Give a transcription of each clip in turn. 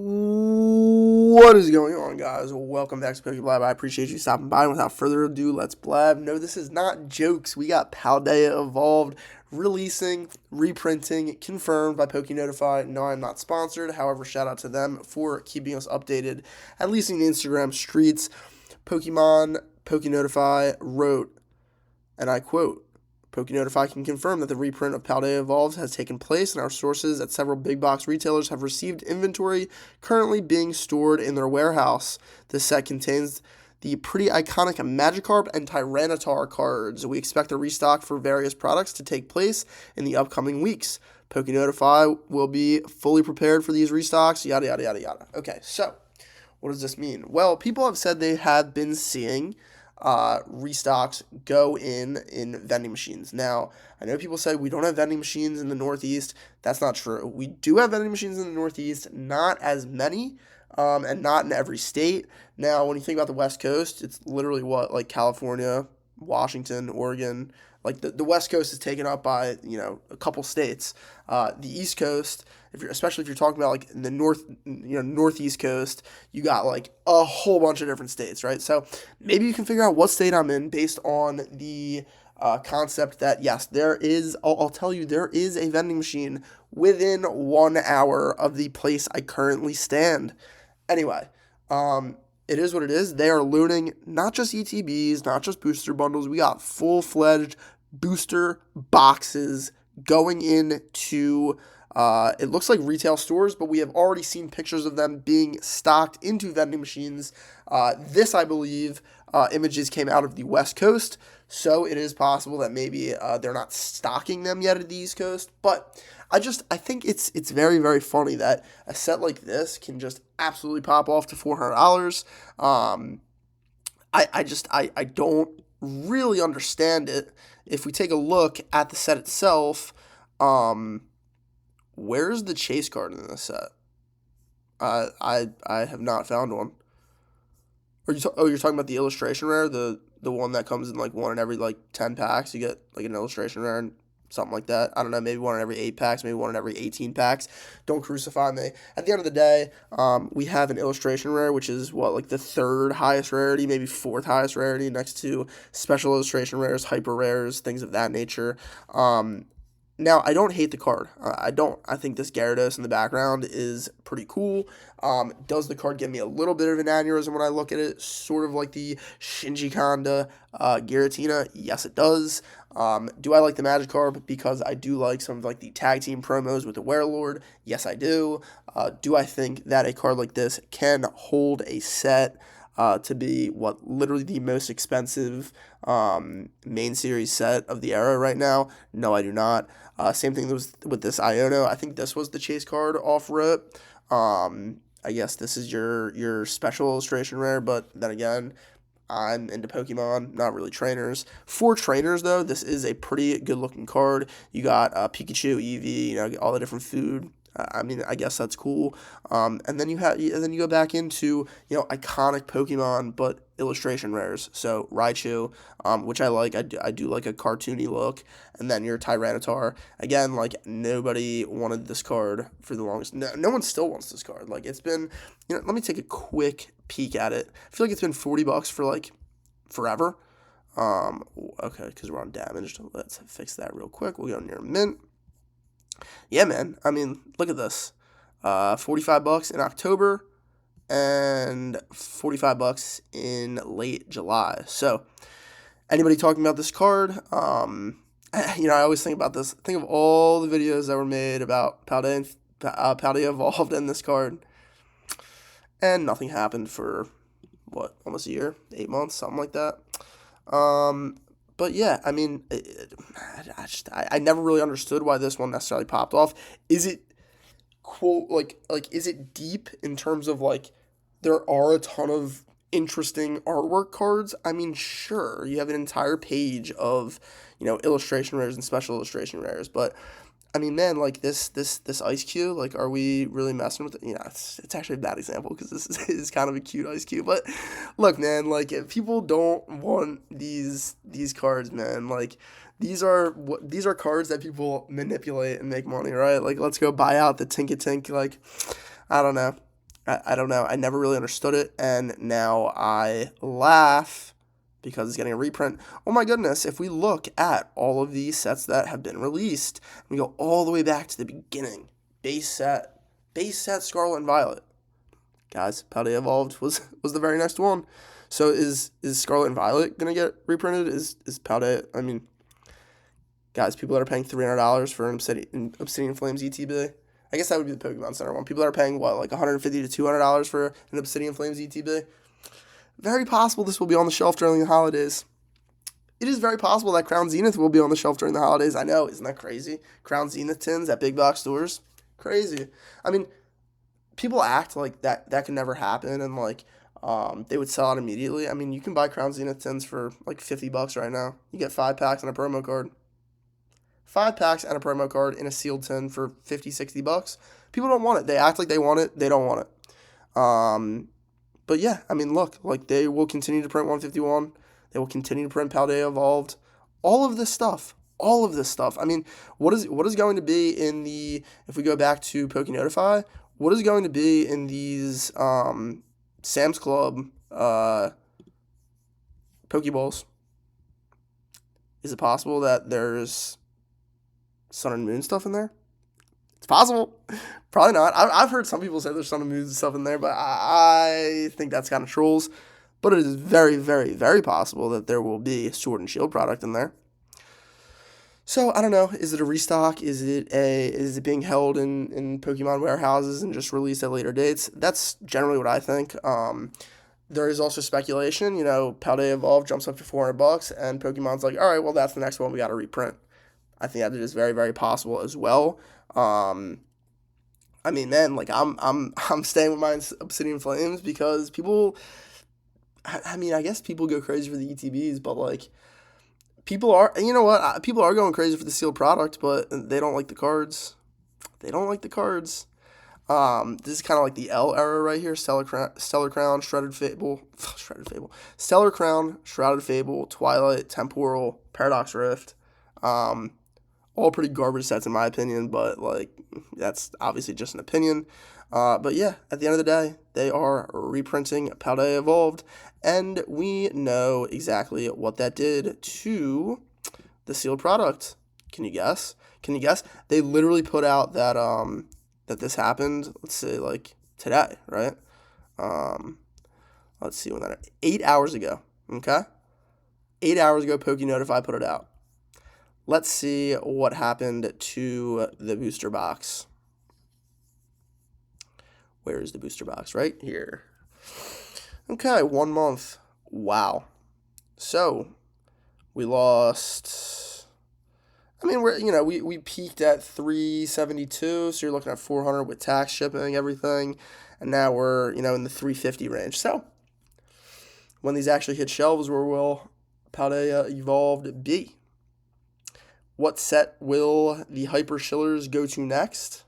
What is going on, guys? Welcome back to Blab. I appreciate you stopping by. And without further ado, let's blab. No, this is not jokes. We got PALDEA Evolved releasing, reprinting, confirmed by PokeNotify. No, I'm not sponsored. However, shout out to them for keeping us updated, at least in the Instagram streets. PokeNotify wrote, and I quote, PokeNotify can confirm that the reprint of PALDEA Evolves has taken place, and our sources at several big box retailers have received inventory currently being stored in their warehouse. This set contains the pretty iconic Magikarp and Tyranitar cards. We expect a restock for various products to take place in the upcoming weeks. PokeNotify will be fully prepared for these restocks, yada, yada, yada, yada. Okay, so what does this mean? Well, people have said they have been seeing restocks go in vending machines. Now, I know people say we don't have vending machines in the Northeast. That's not true. We do have vending machines in the Northeast, not as many, and not in every state. Now, when you think about the West Coast, it's literally like California, Washington, Oregon. Like the West Coast is taken up by, a couple states. The East Coast, especially if you're talking about like in the Northeast Coast, you got like a whole bunch of different states, right? So maybe you can figure out what state I'm in based on the concept that, yes, I'll tell you, there is a vending machine within 1 hour of the place I currently stand. Anyway, it is what it is. They are looting not just ETBs, not just booster bundles. We got full-fledged booster boxes going into, it looks like retail stores, but we have already seen pictures of them being stocked into vending machines. This, I believe, images came out of the West Coast, so it is possible that maybe they're not stocking them yet at the East Coast, but I think it's very, very funny that a set like this can just absolutely pop off to $400. I don't really understand it. If we take a look at the set itself, where's the chase card in this set? I have not found one. You're talking about the illustration rare, the one that comes in like one in every like 10 packs. You get like an illustration rare and something like that. I don't know, maybe one in every 8 packs, maybe one in every 18 packs. Don't crucify me. At the end of the day, we have an illustration rare, which is like the third highest rarity, maybe fourth highest rarity, next to special illustration rares, hyper rares, things of that nature. Now, I don't hate the card. I don't. I think this Gyarados in the background is pretty cool. Does the card give me a little bit of an aneurysm when I look at it? Sort of like the Shinji Kanda Giratina? Yes, it does. Do I like the Magikarp? Because I do like some of like the tag team promos with the Werelord. Yes, I do. Do I think that a card like this can hold a set to be literally the most expensive main series set of the era right now? No, I do not. Same thing with this Iono. I think this was the chase card off rip. I guess this is your special illustration rare, but then again, I'm into Pokemon, not really trainers. For trainers, though, this is a pretty good-looking card. You got Pikachu, Eevee, all the different food. I guess that's cool. And then you go back into iconic Pokemon, but illustration rares. So Raichu, which I like. I do like a cartoony look. And then your Tyranitar. Again, like nobody wanted this card for the longest. No one still wants this card. Like it's been. Let me take a quick peek at it. I feel like it's been $40 for like forever. Okay, because we're on damaged. Let's fix that real quick. We'll go near mint. Yeah, man. I mean, look at this. $45 in October and $45 in late July. So, anybody talking about this card? I always think about this. Think of all the videos that were made about PALDEA Evolved and this card. And nothing happened for, almost a year? 8 months? Something like that. But yeah, I mean, I never really understood why this one necessarily popped off. Is it, quote, is it deep in terms of, there are a ton of interesting artwork cards? I mean, sure, you have an entire page of, illustration rares and special illustration rares, but, I mean, man, this Ice Cube, are we really messing with it? It's actually a bad example because this is kind of a cute Ice Cube. But look, man, if people don't want these cards, man, these are cards that people manipulate and make money, right? Let's go buy out the Tinkatink, I don't know. I don't know. I never really understood it, and now I laugh because it's getting a reprint. Oh my goodness, if we look at all of these sets that have been released, we go all the way back to the beginning. Base set Scarlet and Violet. Guys, PALDEA Evolved was the very next one. So is Scarlet and Violet going to get reprinted? Is PALDEA, I mean, guys, people that are paying $300 for an Obsidian Flames ETB. I guess that would be the Pokemon Center one. People that are paying, what, like $150 to $200 for an Obsidian Flames ETB? Very possible this will be on the shelf during the holidays. It is very possible that Crown Zenith will be on the shelf during the holidays. I know, isn't that crazy? Crown Zenith tins at big box stores? Crazy. I mean, people act like that can never happen, and like they would sell out immediately. I mean, you can buy Crown Zenith tins for like $50 right now. You get 5 packs and a promo card. 5 packs and a promo card in a sealed tin for $50-$60. People don't want it. They act like they want it. They don't want it. But yeah, I mean, look, like they will continue to print 151. They will continue to print PALDEA Evolved. All of this stuff. I mean, what is going to be in the, if we go back to PokeNotify, what is going to be in these Sam's Club Pokeballs? Is it possible that there's Sun and Moon stuff in there? It's possible. Probably not. I've heard some people say there's Sun and Moon stuff in there, but I think that's kind of trolls. But it is very, very, very possible that there will be Sword and Shield product in there. So I don't know. Is it a restock? Is it being held in Pokemon warehouses and just released at later dates? That's generally what I think. There is also speculation. You know, PALDEA Evolved jumps up to $400, and Pokemon's like, all right, well, that's the next one we got to reprint. I think that it is very, very possible as well. I mean, man, like I'm staying with my Obsidian Flames because people. I mean, I guess people go crazy for the ETBs, but like people are. You know what? People are going crazy for the sealed product, but they don't like the cards. This is kind of like the L era right here. Stellar Crown, Shrouded Fable, Stellar Crown, Shrouded Fable, Twilight, Temporal, Paradox Rift. All pretty garbage sets in my opinion, but like that's obviously just an opinion. But yeah, at the end of the day, they are reprinting PALDEA Evolved, and we know exactly what that did to the sealed product. Can you guess? They literally put out that that this happened. Let's say like today, right? Let's see when that 8 hours ago. Okay, 8 hours ago, PokeNotify put it out. Let's see what happened to the booster box. Where is the booster box? Right here. Okay, 1 month. Wow. So, we lost. I mean, we peaked at 372, so you're looking at 400 with tax, shipping, everything, and now we're in the 350 range. So, when these actually hit shelves, where will PALDEA Evolved be? What set will the Hyper Shillers go to next?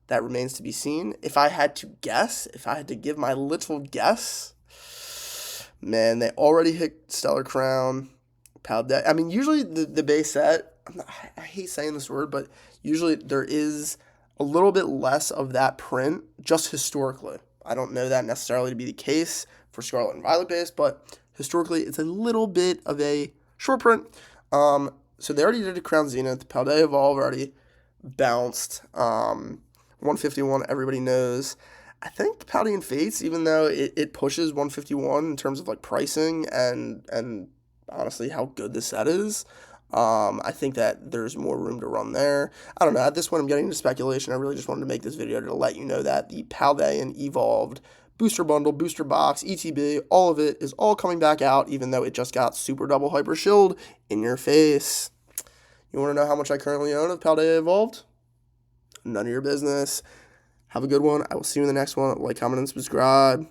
That remains to be seen. If I had to give my little guess, man, they already hit Stellar Crown, PALDEA. I mean, usually the base set, I hate saying this word, but usually there is a little bit less of that print, just historically. I don't know that necessarily to be the case for Scarlet and Violet base, but historically it's a little bit of a short print. So they already did a Crown Zenith. PALDEA Evolve already bounced. 151, everybody knows. I think Paldean Fates, even though it pushes 151 in terms of like pricing and honestly how good the set is, I think that there's more room to run there. I don't know. At this point, I'm getting into speculation. I really just wanted to make this video to let you know that the Paldean Evolved booster bundle, booster box, ETB, all of it is all coming back out, even though it just got Super Double Hyper Shield in your face. You want to know how much I currently own of PALDEA Evolved? None of your business. Have a good one. I will see you in the next one. Like, comment, and subscribe.